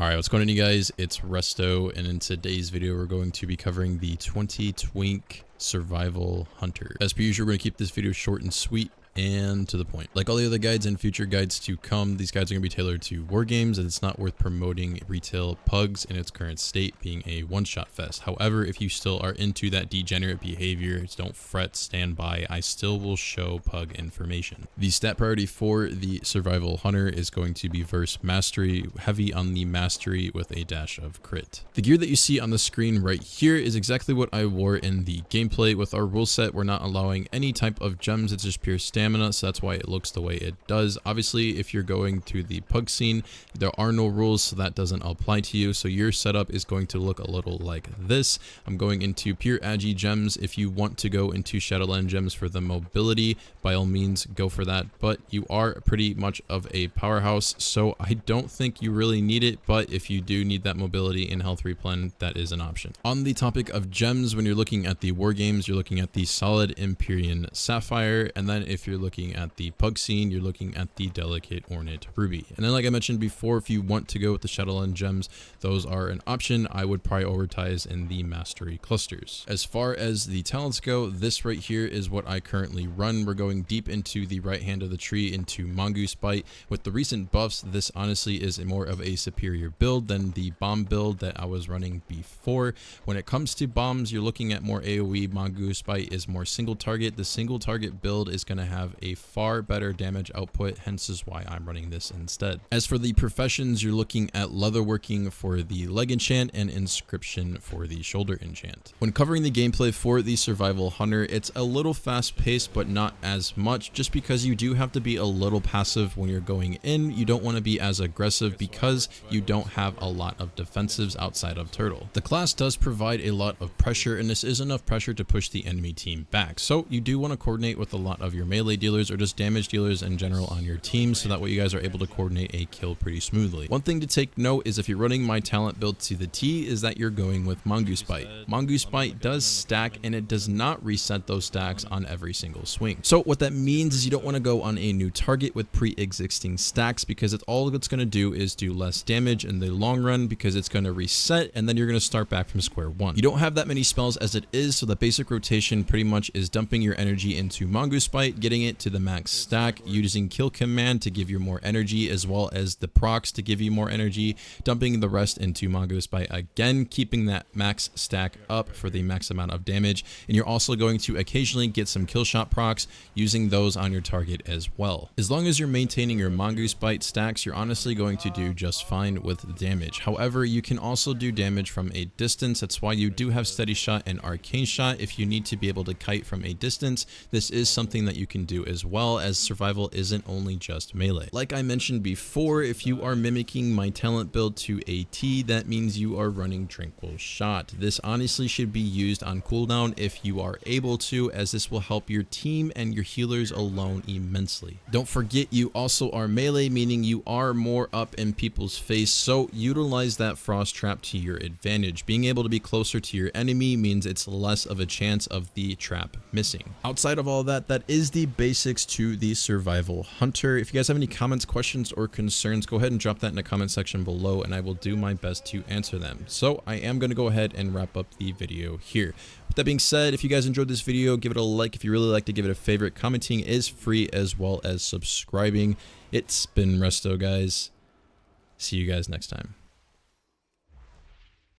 Alright, what's going on, you guys? It's Resto, and in today's video we're going to be covering the 20 Twink Survival Hunter. As per usual, we're going to keep this video short and sweet and to the point. Like all the other guides and future guides to come, these guides are going to be tailored to war games, and it's not worth promoting retail pugs in its current state, being a one-shot fest. However, if you still are into that degenerate behavior, don't fret, stand by. I still will show pug information. The stat priority for the Survival Hunter is going to be verse mastery, heavy on the mastery with a dash of crit. The gear that you see on the screen right here is exactly what I wore in the gameplay. With our rule set, we're not allowing any type of gems, it's just pure stamina, so that's why it looks the way it does. Obviously, if you're going to the pug scene, there are no rules, so that doesn't apply to you, so your setup is going to look a little like this. I'm going into pure agi gems. If you want to go into Shadowland gems for the mobility, by all means go for that, but you are pretty much of a powerhouse, so I don't think you really need it, but if you do need that mobility and health replen, that is an option. On the topic of gems, when you're looking at the war games, you're looking at the solid Empyrean Sapphire, and then if you're looking at the pug scene, you're looking at the delicate ornate ruby. And then, like I mentioned before, if you want to go with the Shadowland gems, those are an option. I would prioritize in the mastery clusters. As far as the talents go, this right here is what I currently run. We're going deep into the right hand of the tree into Mongoose Bite. With the recent buffs, this honestly is more of a superior build than the bomb build that I was running before. When it comes to bombs, you're looking at more AoE. Mongoose Bite is more single target. The single target build is going to have a far better damage output, hence is why I'm running this instead. As for the professions, you're looking at leatherworking for the leg enchant and inscription for the shoulder enchant. When covering the gameplay for the Survival Hunter, it's a little fast paced, but not as much, just because you do have to be a little passive when you're going in. You don't want to be as aggressive because you don't have a lot of defensives outside of Turtle. The class does provide a lot of pressure, and this is enough pressure to push the enemy team back, so you do want to coordinate with a lot of your melee dealers or just damage dealers in general on your team, so that way you guys are able to coordinate a kill pretty smoothly. One thing to take note is if you're running my talent build to the T, is that you're going with Mongoose Bite. Mongoose Bite does stack, and it does not reset those stacks on every single swing. So what that means is you don't want to go on a new target with pre-existing stacks, because it's all it's going to do is do less damage in the long run, because it's going to reset and then you're going to start back from square one. You don't have that many spells as it is, so the basic rotation pretty much is dumping your energy into Mongoose Bite, getting it to the max stack, using kill command to give you more energy, as well as the procs to give you more energy, dumping the rest into Mongoose Bite again, keeping that max stack up for the max amount of damage. And you're also going to occasionally get some kill shot procs, using those on your target as well. As long as you're maintaining your Mongoose Bite stacks, you're honestly going to do just fine with damage. However, you can also do damage from a distance. That's why you do have steady shot and arcane shot. If you need to be able to kite from a distance, this is something that you can do as well, as survival isn't only just melee. Like I mentioned before, if you are mimicking my talent build to a T, that means you are running Tranquil Shot. This honestly should be used on cooldown if you are able to, as this will help your team and your healers alone immensely. Don't forget, you also are melee, meaning you are more up in people's face, so utilize that frost trap to your advantage. Being able to be closer to your enemy means it's less of a chance of the trap missing. Outside of all that, that is the basics to the Survival Hunter. If you guys have any comments, questions, or concerns, go ahead and drop that in the comment section below, and I will do my best to answer them. So I am going to go ahead and wrap up the video here. With that being said, if you guys enjoyed this video, give it a like. If you really like to give it a favorite, commenting is free, as well as subscribing. It's been Resto, guys. See you guys next time.